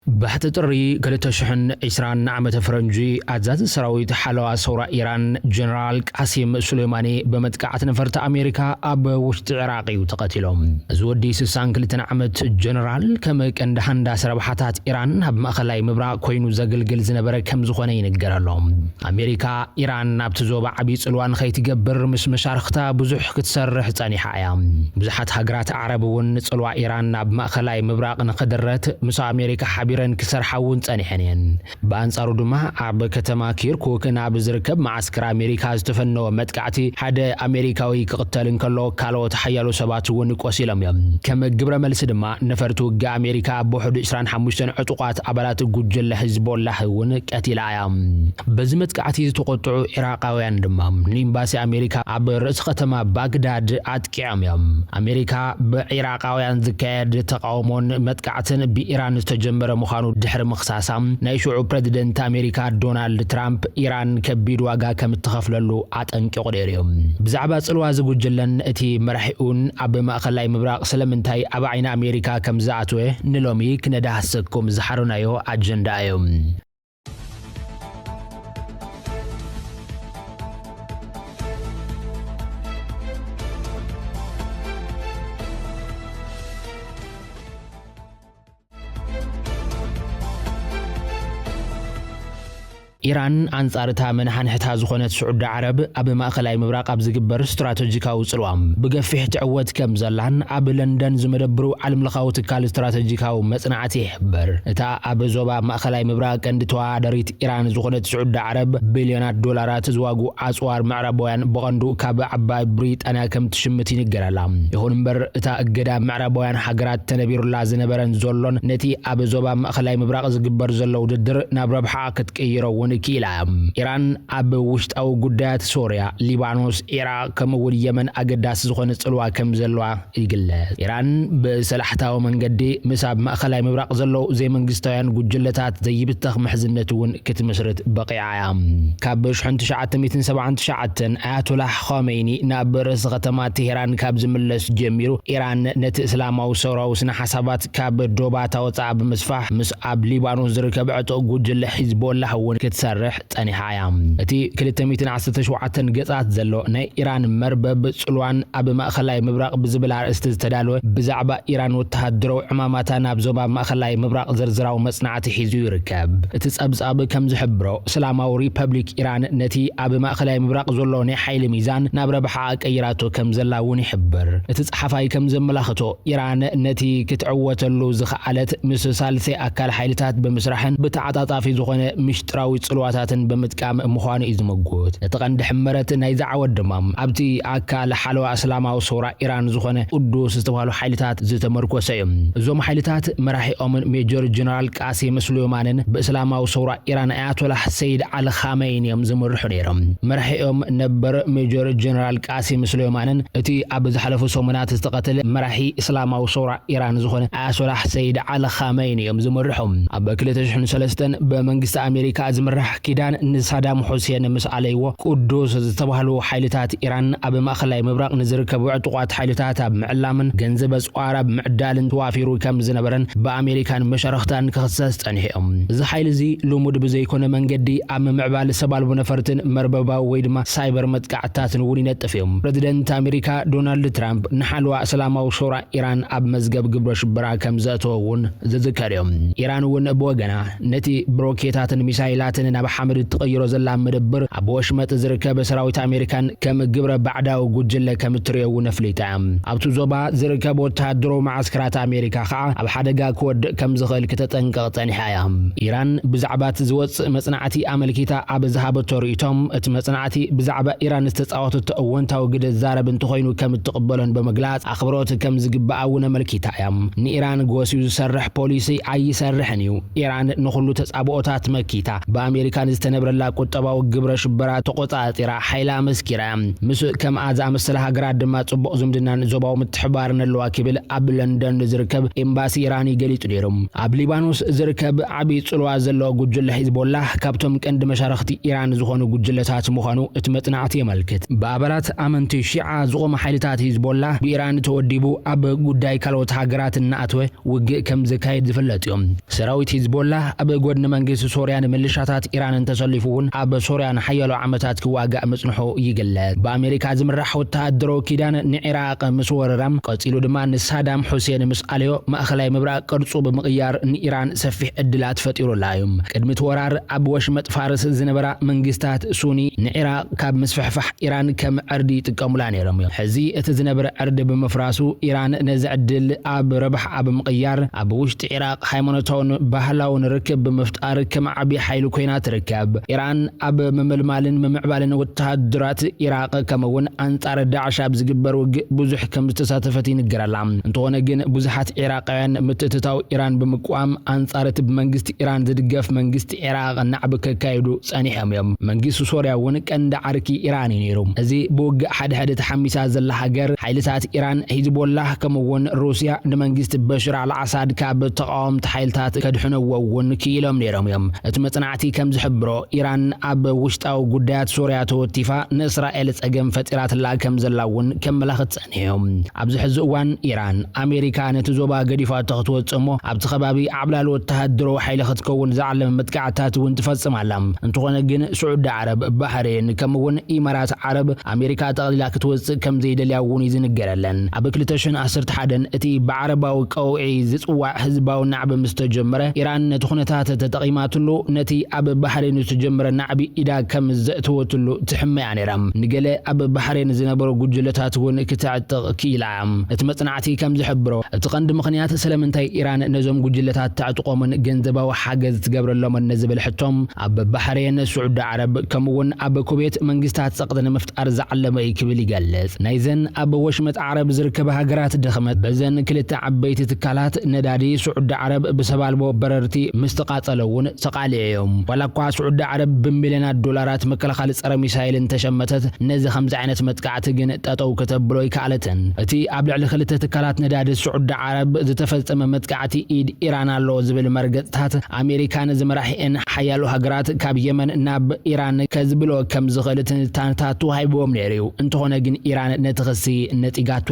بحث تري قالت شحن إسران نعمة فرنجي أعزاز السراويت حلوة صورة إيران جنرال قاسم سليماني بمتقعة نفرت أمريكا أب وشت عراقي وتقتلهم زودي سسان كلت نعمة جنرال كما كان هندا سربحاتات إيران هب مأخلاي مبرا كوينو زقل زنبرا كم زخونين قرالهم أمريكا إيران نابتزوب عبيس الوان خيت قبر مش مشارختا بزح كتسرح تاني حايا بزحات هقرات عرب ونصلوا إيران ناب مأخلاي مبرا نقدرت مسا أمريكا حبيرا كسر حاون تانيحنين بانصارو دما عب كتما كيركوك ناب زركب معسكر أمريكا استفنو متقعتي حد أمريكاوي كقتالن كلو كالو تحيالو سبات ونقوسيلم يم كما قبر ملس دما نفرتو قا أمريكا بوحد إسران حموشتن عطوقات عبالات قجل حزب الله ونكاتل عيام بزمت قعتي تقطعو عراقاويان دما نيمباسي أمريكا عبر ختما باغداد عتكيام يم أمريكا بعراقاويان ذكاد تقاومون متقعتن بإيران تجمر مخانو دحر مخصاصام نايشوعو بريزيدنت أمريكا دونالد ترامب إيران كبيد واقا كمتخفللو عطنك قديريوم بزعبا صلوا زقجلن اتي مرحئون عب مأخلاي مبراق سلمنتاي عبعين أمريكا كمزعتوه نلومي كندهسكم زحرونايو أجندايوم إيران أنصارتها من حنحتها زخونة سعود عرب أب مأخلاي مبراق أب زقبر استراتيجيكاو صلوام بقفح تعود كم زلان أب لندن زمدبرو علم لخاوت كال استراتيجيكاو مصنعتي حبر تا أب زوبا مأخلاي مبراق اندتوا دريت إيران زخونة سعود عرب بليونات دولارات زواجو أسوار معربوان بغندو كاب عباي بريت أنا كم تشمتي نقرالام يهون مبر تا أقدا معربوان حقرات تنبير لازن برن زولون نتي أب زوبا مأخلاي مبراق زقبر زلو ددر نابرب حاكت كيرو كيلام إيران أب وشت أو قدات سوريا ليبانوس إيراق كم واليمن أقداس زخونة صلوا كم زلوا يقلات إيران بسلحتها ومن قدي مساب مأخلاي مبراق زلو زي من قستويان قجلتات زي بتخ محزنتون كتمسرت بقي عام كابش حنت شعات 207 آيات الله خاميني نابر سغتما تهران كاب زملس جميرو إيران نت إسلام أو سورا وسنا حسابات كاب دوبات وصعب مسفح مساب ليبانوس زركب عطو قجل حزب الله ون سرح تاني حيام اتي كلتميتن عسته شوعتن قطعت زلو ناي إيران مربب صلوان أب مأخلاي مبراق بزبل عرست تدالو بزعبا إيران وتهدرو عماماتنا بزوبا مأخلاي مبراق زرزراو مصنعتي حيزو يركب اتسأب كم زحبرو سلاماو ريبابليك إيران نتي أب مأخلاي مبراق زلو ناي حيل ميزان نابر بحاق ايراتو كم زلاوني حبر اتسحفاي كم زملاختو إيران نتي كتعوتلو زخالت مس سالثي أكال حيلتات بمسرحن بتعطاطا في زخونة مشتراوي صلواتاتن بمتقام مخوان إزمقوت نتقن دحمرت نايزا عود دمام أبتي أكال حلوة أسلامة وصورة إيران زخونة قدوس استوالو حيلتات زتمركو سيم زوم حيلتات مراحي أمن ميجور جنرال قاسم سليمانن بإسلامة وصورة إيران آياتوله سيد علي خامنئي يمزمر حنيرم مراحي أم نبر ميجور جنرال قاسم سليمانن اتي أبز حلفو سومنات استقتل مراحي إسلامة وصورة إيران زخونة آياتوله سيد علي خامنئي يمزمر حم أبكلتش حن سلستن بمنقست أمريكا زمرح كيدان نصادام حسين مس عليو قدوس زتبهلو حيلتات إيران أب مأخلاي مبراق نزركبو عطوقات حيلتات معلامن جنزب صوارب معدالن توافيرو كم زنبرن بأمريكان مشارختان كخصاص تنهيهم ز حيل زي لومود بزيكون منقدي أم معبال سبال بنفرتن مرببا ويدما سايبر متقعتات وني نتفيهم بريزيدنت أمريكا دونالد ترامب نحلوا سلامة وشورى إيران أب مزقب قبرش برا كم زاتوون ذكرهم إيران ون بوغنا نتي بروكيتات ميسايلات نبا حمد تغيرو زلا مدبر ابوش مت زركب سراويت امريكان كم جبر بعداو جوجله كم تريو نفليتام ابتو زوبا زركب وتهدرو معسكرات امريكا خا اب حدغا كود كم زخل كتطنقق طنحيام ايران بزعبات زوص مصنعتي املكيتا اب ذهب توريتوم ات مصنعتي بزعبا ايران استصاوت تاونتاو قد زارب انت خوينو كم تقبلن بمغلاص اخبروت كم زغباو ملكيتا يام ني ايران غوسيو سرح بوليسي اي سرحنيو ايران نخلو تصابوتات مكيتا ኣሜሪካን ዝተነብረላ ቁጠባዊ ግብረ ሽበራ ተቆጻጺራ ሓይላ መስኪራ ምስ ከም ኣዛ መሰለ ሃገራት ድማ ጽቡቕ ዝምድናን ዞባዊ ምትሕባርን ኣለዋ ክብል ኣብ ለንደን ዝርከብ ኤምባሲ ኢራን ገሊጹ ነይሩ ኣብ ሊባኖስ ዝርከብ ዓቢ ጽልዋ ዘለዎ ጉጅለ ሂዝቦላ ካብቶም ቀንዲ መሻርክቲ ኢራን ዝኾኑ ጉጅለታት ምዃኑ እቲ መጽናዕቲ የመልክት በአባላት ኣመንቲ ሺዓ ዝቆመ ሓይልታት ሂዝቦላ ብኢራን ተወዲቡ ኣብ ጉዳይ ካልኦት ሃገራት እናኣተወ ውግእ ከም ዝካየድ ዝፍለጥ እዩ ሰራዊት ሂዝቦላ ኣብ ጎድኒ መንግስቲ ሶርያን ምልሻታት ኢራንን ተሰሊፉውን ኣብ ሶርያን ሓያሎ ዓመታት ክዋጋእ መጽንሑ ይግለጽ በአሜሪካ ዝምራሕ ወተሃደራዊ ኪዳን ንኢራቅ ምስ ወረራም ቀፂሉ ድማ ንሳዳም ሁሴን ምስ ኣልዮ ማእኸላይ ምብራቅ ቅርጹ ብምቕያር ንኢራን ሰፊሕ ዕድላት ፈጢሩላ እዩ ቅድሚ ወራር ኣብ ወሽመጥ ፋርስ ዝነበራ መንግስታት ሱኒ ንኢራቅ ካብ ምስፍሕፋሕ ኢራን ከም ዕርዲ ይጥቀሙላ ነይሮም ሕዚ እቲ ዝነበረ ዕርዲ ብምፍራሱ ኢራን ነዚ ዕድል ኣብ ረብሕ ኣብ ምቕያር ኣብ ውሽጢ ኢራቅ ሃይማኖታውን ባህላውን ርክብ ብምፍጣር ከም ዓቢ ሓይሊ ኮይና ትርከብ ኢራን ኣብ ምምልማልን ምምዕባልን ወተሃደራት ኢራቅ ከምውን አንጻር ዳዕሽ ኣብ ዝግበር ውግእ ብዙሕ ከም ዝተሳተፈት ይንገረላ እንተኾነ ግን ብዙሓት ኢራቃውያን ምትእትታው ኢራን ብምቋም አንጻር እቲ ብመንግስቲ ኢራን ዝድገፍ መንግስቲ ኢራቅ ናዕብ ከካይዱ ጸኒሖም እዮም መንግስቲ ሶርያ እውን ቀንዲ ዓርኪ ኢራን ነይሩ እዚ ብውግእ ሓደ ተሓሚሳ ዘላ ሃገር ሓይልታት ኢራን ሂዝቦላ ከምውን ሩስያ ንመንግስቲ በሽር አልአሳድ ካብ ተቃወምቲ ሓይልታት ከድሕነውን ክኢሎም ነይሮም እዮም እቲ መጽናዕቲ ከም ዝሕብሮ ኢራን ኣብ ውሽጣዊ ጉዳያት ሶርያ ተወቲፋ ንእስራኤል ጸገም ፈጢራትላ ከም ዘላውን ከም መላኽት ጸኒሖም ኣብዚ ሕዚ እዋን ኢራን ኣሜሪካ ነቲ ዞባ ገዲፋ ተኽትወጽሞ ኣብቲ ከባቢ ዓብላል ወተሃደራዊ ሓይሊ ክትከውን ዝዓለመ መጥቃዕታት እውን ትፈጽማላ እንተኾነ ግን ስዑድ ዓረብ ባህሬን ከምውን ኢማራት ዓረብ ኣሜሪካ ተቕሊላ ክትወጽእ ከም ዘይደልያውን ይዝንገረለን ኣብ 2011 እቲ ብዓረባዊ ቀውዒ ዝጽዋዕ ህዝባዊ ናዕቢ ምስ ተጀመረ ኢራን ነቲ ኩነታት ተጠቒማትሉ ነቲ ኣብ ባህሬን ዝተጀመረ ናዕቢ ኢዳ ከም ዘእትወትሉ ትሕመያ ነይራ ንገለ ኣብ ባህሬን ዝነበሩ ጉጅለታት እውን ክትዕጥቕ ክኢላ እቲ መጽናዕቲ ከም ዝሕብሮ እቲ ቀንዲ ምኽንያት ስለምንታይ ኢራን ነዞም ጉጅለታት ተዕጥቆምን ገንዘባዊ ሓገዝ ትገብረሎም ንዝብል ሕቶም ኣብ ባህሬን ስዑድ ዓረብ ከምውን ኣብ ኩዌት መንግስታት ጸቕጥን ምፍጣር ዝዓለመ ክብል ይገልጽ ናይዘን ኣብ ወሽመጥ ዓረብ ዝርከባ ሃገራት ድኽመት በዘን ክልተ ዓበይቲ ትካላት ነዳዲ ስዑድ ዓረብ ብሰባልቦ በረርቲ ምስተቃጸለውን ተቃሊዕዮም ወላኳ ስዑድ ዓረብ ብሚልዮናት ዶላራት መከላኸሊ ጸረ ሚሳይልን ተሸመተት ነዚ ከምዚ ዓይነት መጥቃዕቲ ግን ጠጠው ከተብሎ ይካለተን እቲ ኣብ ልዕሊ ክልተ ትካላት ነዳዲ ስዑድ ዓረብ ዝተፈጸመ መጥቃዕቲ ኢድ ኢራን ኣሎ ዝብል መርገጽታት ኣሜሪካን ዝመራሒአን ሓያሎ ሃገራት ካብ የመን ናብ ኢራን ከዝብሎ ከም ዝኽእል ትንታነታት ሃይቦም ነይሩ እንተኾነ ግን ኢራን ነትኸሲ ነጢጋቱ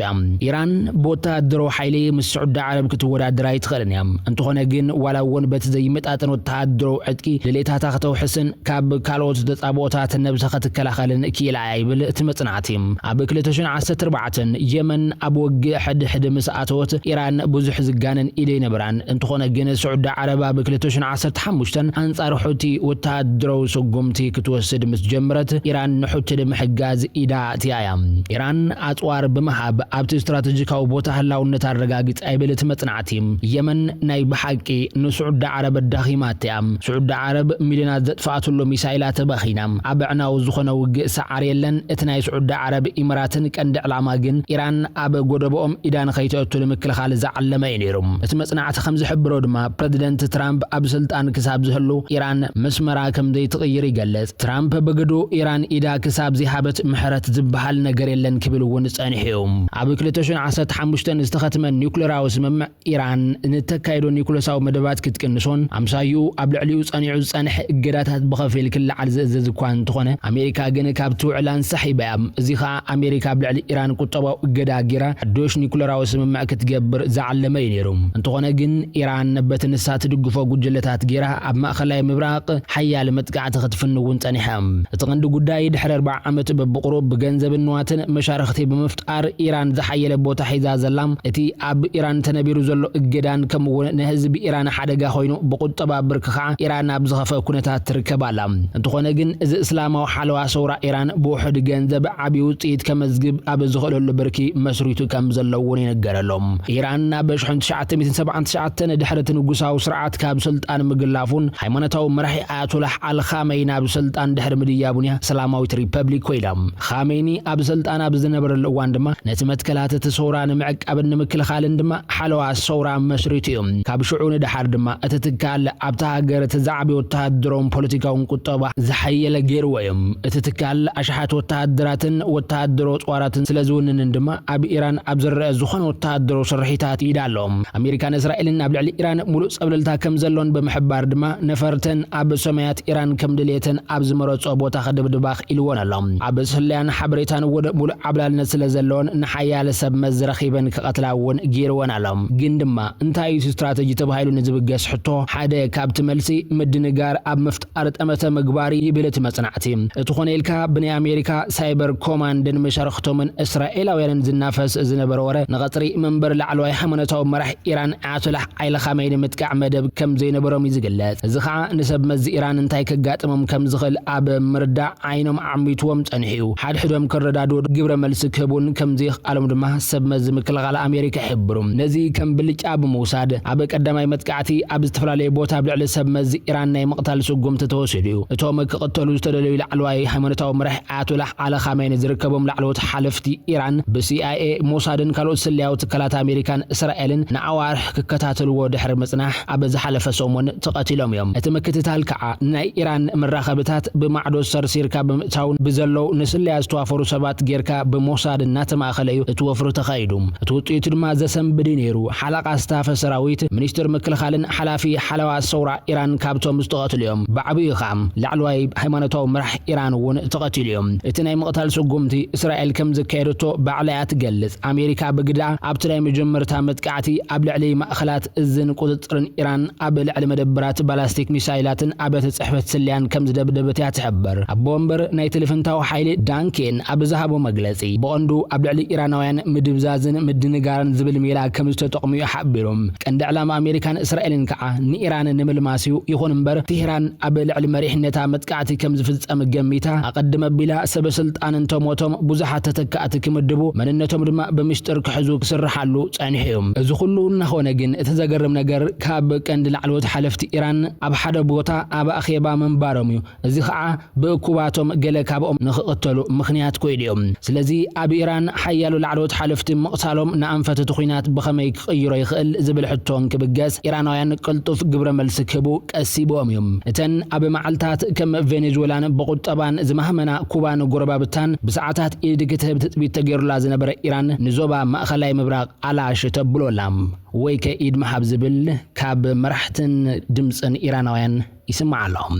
ኢራን በወተሃደራዊ ሓይሊ ምስ ስዑድ ዓረብ ክትወዳደር ኣይትኽእልን እንተኾነ ግን ዋላውን በቲ ዘይመጣጠን ወተሃደራዊ ዕጥቂ ድሌታታ ከተውሕስን ካብ ካልኦት ተጻብኦታት ነብሳ ክትከላኸልን ክኢላ ይብል እቲ መጽናዕቲ ኣብ 2014 የመን ኣብ ውግእ ሕድሕድ ምስ ኣተወት ኢራን ብዙሕ ዝጋነን ኢደ ይነበራን እንተኾነ ግን ስዑድ ዓረብ ኣብ 2015 አንጻር ሑቲ ወተሃደራዊ ስጉምቲ ክትወስድ ምስ ጀመረት ኢራን ንሑቲ ንምሕጋዝ ኢዳ ትያያ ኢራን ኣጽዋር ብምሃብ ኣብቲ ስትራቴጂካዊ ቦታ ህላውነት ኣረጋግጽ ኣይብል እቲ መጽናዕቲ የመን ናይ ብሓቂ ንስዑድ ዓረብ ዳኺማት ስዑድ ዓረብ ሚልዮናት ዘጥፋእትሉ ሚሳይላት በኺና ኣብ ዕናው ዝኾነ ውግእ ሰዓር የለን እቲ ናይ ስዑድ ዓረብ ኢማራትን ቀንዲ ዕላማ ግን ኢራን ኣብ ጎደቦኦም ኢዳን ከይተእትሉ ምክልኻል ዝዓለመ ነይሩ እቲ መጽናዕቲ ከም ዝሕብሮ ድማ ፕሬዚደንት ትራምፕ ኣብ ስልጣን ክሳብ ዝህሉ ኢራን መስመራ ከም ዘይትቕይር ይገልጽ ትራምፕ በገዱ ኢራን ኢዳ ክሳብ ዝሃበት ምሕረት ዝበሃል ነገር የለን ክብል እውን ጸኒሑ ኣብ 2015 ዝተኸትመ ኒውክሌራዊ ስምምዕ ኢራን ንተካይዶ ኒውክሌሳዊ መደባት ክትቅንሶን ኣምሳዩ ኣብ ልዕሊኡ ጸኒዑ ዝጸንሐ እገዳታት ብኸፊል ክልዓል ዝእዘዝ እኳ እንተኾነ ኣሜሪካ ግን ካብቲ ውዕላን ሰሒባ እዚ ኸኣ ኣሜሪካ ኣብ ልዕሊ ኢራን ቁጠባዊ እገዳ ጌራ ሓዱሽ ኒውክሌራዊ ስምምዕ ክትገብር ዝዓለመ ነይሩ እንተኾነ ግን ኢራን በቲ ንሳ ትድግፎ ጉጅለታት ጌራ ኣብ ማእኸላይ ምብራቅ ሓያል መጥቃዕቲ ክትፍንውን ጸኒሓ እቲ ቀንዲ ጉዳይ ድሕሪ 40 ዓመት በብቁሩብ ብገንዘብን ንዋትን መሻርክቲ ብምፍጣር ኢራን ዝሓየለ ቦታ ሒዛ ዘላ እቲ ኣብ ኢራን ተነቢሩ ዘሎ እገዳን ከምውን ንህዝቢ ኢራን ሓደጋ ኮይኑ ብቁጠባ ብርክ ኸዓ ኢራን ኣብ ዝኸፈ ኩነታት ትርከባላ እንተኾነ ግን እዚ እስላማዊ ሓለዋ ሰውራ ኢራን ብውሕድ ገንዘብ ዓብዪ ውፅኢት ከመዝግብ ኣብ ዝኽእለሉ ብርኪ መስሪቱ ከም ዘለውን ይነገረሎም ኢራን ኣብ 1979 ድሕሪ እቲ ንጉሳዊ ስርዓት ካብ ስልጣን ምግላፉን ሃይማኖታዊ መራሒ ኣያቶላህ አልኻሜኒ ናብ ስልጣን ድሕሪ ምድያቡን ሰላማዊት ሪፐብሊክ ኮይና ኻሜኒ ኣብ ስልጣን ኣብ ዝነበረሉ እዋን ድማ ነቲ መትከላት እቲ ሰውራ ንምዕቃብን ንምክልኻልን ድማ ሓለዋ ሰውራ መስሪቱ እዩ ካብ ሽዑ ንድሓር ድማ እቲ ትካል ኣብታ ሃገር ተዛዕቢ ወተሃደራዊ ወታደሮም ፖለቲካውን ቁጠባ ዝሐየለ ገይርወዮም እትትካል አሽሓት ወታደራትን ወታደሮ ጧራትን ስለዝውንን ድማ ኣብ ኢራን ኣብ ዝረአ ዝኾነ ወታደሮ ስርሒታት ይዳሎም ኣሜሪካን እስራኤልን ኣብ ልዕሊ ኢራን ሙሉእ ጸብለልታ ከም ዘሎን ብምሕባር ድማ ነፈርተን ኣብ ሰማያት ኢራን ከም ድሌተን ኣብ ዝመረጾ ቦታ ከድብድባኽ ኢልዎን ኣሎም ኣብ ስለያን ሓበሬታን ወደ ሙሉእ ዓብላልነት ስለዘለዎን ንሓያለ ሰብ መዝረኺበን ከቐትላውን ገይርዎን ኣሎም ግን ድማ እንታይ ስትራቴጂ ተባሂሉ ንዝብገስ ሕቶ ሓደ ካብቲ መልሲ ምድንጋር ኣብ ምፍጣር ጠመተ ምግባሪ ይብለት መጽናዕቲ እቲ ኾነልካ ብናይ ኣሜሪካ ሳይበር ኮማንድን መሸርኽቶምን እስራኤላውያንን ዝናፈስ ዝነበረ ወረ ንቐጽሪ መንበር ላዕለዋይ ሃይማኖታዊ መራሒ ኢራን ኣያቶላህ ዓይለ ኻሜኒ ምጥቃዕ መደብ ከም ዘይነበሮም ይዝግለጽ እዚ ኸዓ ንሰብ መዚ ኢራን እንታይ ከጋጥሞም ከም ዝኽእል ኣብ ምርዳዕ ዓይኖም ዓሚትዎም ጸኒሑ ሓድሕዶም ክረዳድዎ ግብረ መልሲ ክህቡን ከም ዘይኽኣሎም ድማ ሰብ መዚ ምክልኻል ኣሜሪካ ይሕብሩ ነዚ ከም ብልጫ ብምውሳድ ኣብ ቀዳማይ መጥቃዕቲ ኣብ ዝተፈላለየ ቦታ ብልዕሊ ሰብ መዚ ኢራን ናይ መቕታል ስጉምቲ ተወሲዱ እቶም ክቕተሉ ዝተደለዩ ላዕለዋይ ሃይማኖታዊ መራሒ ኣያቶላህ ዓይለ ኻሜኒ ዝርከቦም ላዕለዎት ሓለፍቲ ኢራን ብሲአይኤ ሞሳድን ካልኦት ሰላያዊ ትካላት ኣሜሪካን እስራኤልን ንኣዋርሕ ክከታተልዎ ድሕሪ ምጽናሕ ኣብ ዝሓለፈ ሰሙን ተቐቲሎም እዮም እቲ ምክትታል ከዓ ናይ ኢራን መራኸብታት ብማዕዶ ሰርሲርካ ብምእታውን ብዘለው ንስለያ ዝተዋፈሩ ሰባት ጌርካ ብሞሳድ እናተማእኸለ እዩ እቲ ወፍሪ ተኻይዱ እቲ ውጤቱ ድማ ዘሰንብድ ነይሩ ሓላቓ ስታፍ ሰራዊት ሚኒስትር ምክልኻልን ሓላፊ ሓለዋ ሰውራ ኢራን ካብቶም ዝተቐትልዮም ብዓብዪ ኸዓ ላዕለዋይ ሃይማኖታዊ መራሒ ኢራን እውን ተቐቲልዮም እቲ ናይ መቕታል ስጉምቲ እስራኤል ከም ዝካየደቶ ባዕላያ ትገልጽ ኣሜሪካ ብግዳ ኣብቲ ናይ መጀመርታ መጥቃዕቲ ኣብ ልዕሊ ማእኸላት እዝን ቁጥጥርን ኢራን ኣብ ልዕሊ መደበራት ባላስቲክ ሚሳይላትን ኣብያተ ጽሕፈት ስልያን ከም ዝደብደበት እያ ትሕበር ኣቦ እምበር ናይ ቴሌፍንታዊ ሓይሊ ዳንኬን ኣብ ዝሃቦ መግለጺ ብቐንዱ ኣብ ልዕሊ ኢራናውያን ምድብዛዝን ምድንጋርን ዝብል ሜላ ከም ዝተጠቕሙ ሓቢሮም ቀንዲ ዕላማ ኣሜሪካን እስራኤልን ከዓ ንኢራን ንምልማስዩ ይኹን እምበር ቴህራን ኣብ ልዕሊ መሪሕነታ መጥቃዕቲ ከም ዝፍጸም ገሚታ ኣቐድመ ቢላ ሰበስልጣን እንተሞቶም ብዙሓት ተተካእቲ ክምድቡ መንነቶም ድማ ብምስጥር ክሕዙ ክስርሓሉ ጸኒሖም እዚ ኩሉ እናኾነ ግን እቲ ዘገርም ነገር ካብ ቀንዲ ላዕለዎት ሓለፍቲ ኢራን ኣብ ሓደ ቦታ ኣብ ኣኼባ ምንባሮም እዩ እዚ ከዓ ብእኩባቶም ገለ ካብኦም ንኽቕተሉ ምኽንያት ኮይኖም ስለዚ ኣብ ኢራን ሓያሉ ላዕለዎት ሓለፍቲ ምቕታሎም ንኣንፈት እቲ ኹናት ብኸመይ ክቕይሮ ይኽእል ዝብል ሕቶን ክብገስ ኢራናውያን ቅልጡፍ ግብረ መልሲ ክህቡ ቀሲቦም እዮም እተን ኣብ መዓልታት ከም ቬኔዙዌላን ብቁጠባን ዝማህመና ኩባን ጎረባብታን ብሰዓታት ኢድ ክትህብ ትጥቢት ተገይሩላ ዝነበረ ኢራን ንዞባ ማእኸላይ ምብራቕ ኣላሽ ተብሎላም ወይ ከኢድ መሃብ ዝብል ካብ መራሕትን ድምፅን ኢራናውያን ይስማዓሎም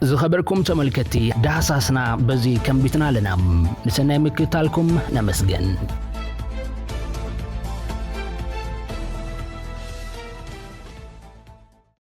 ዝኸበርኩም ተመልከቲ ዳሳስና በዚ ከምቢትና ለና ንሰናይ ምክታልኩም ነመስገን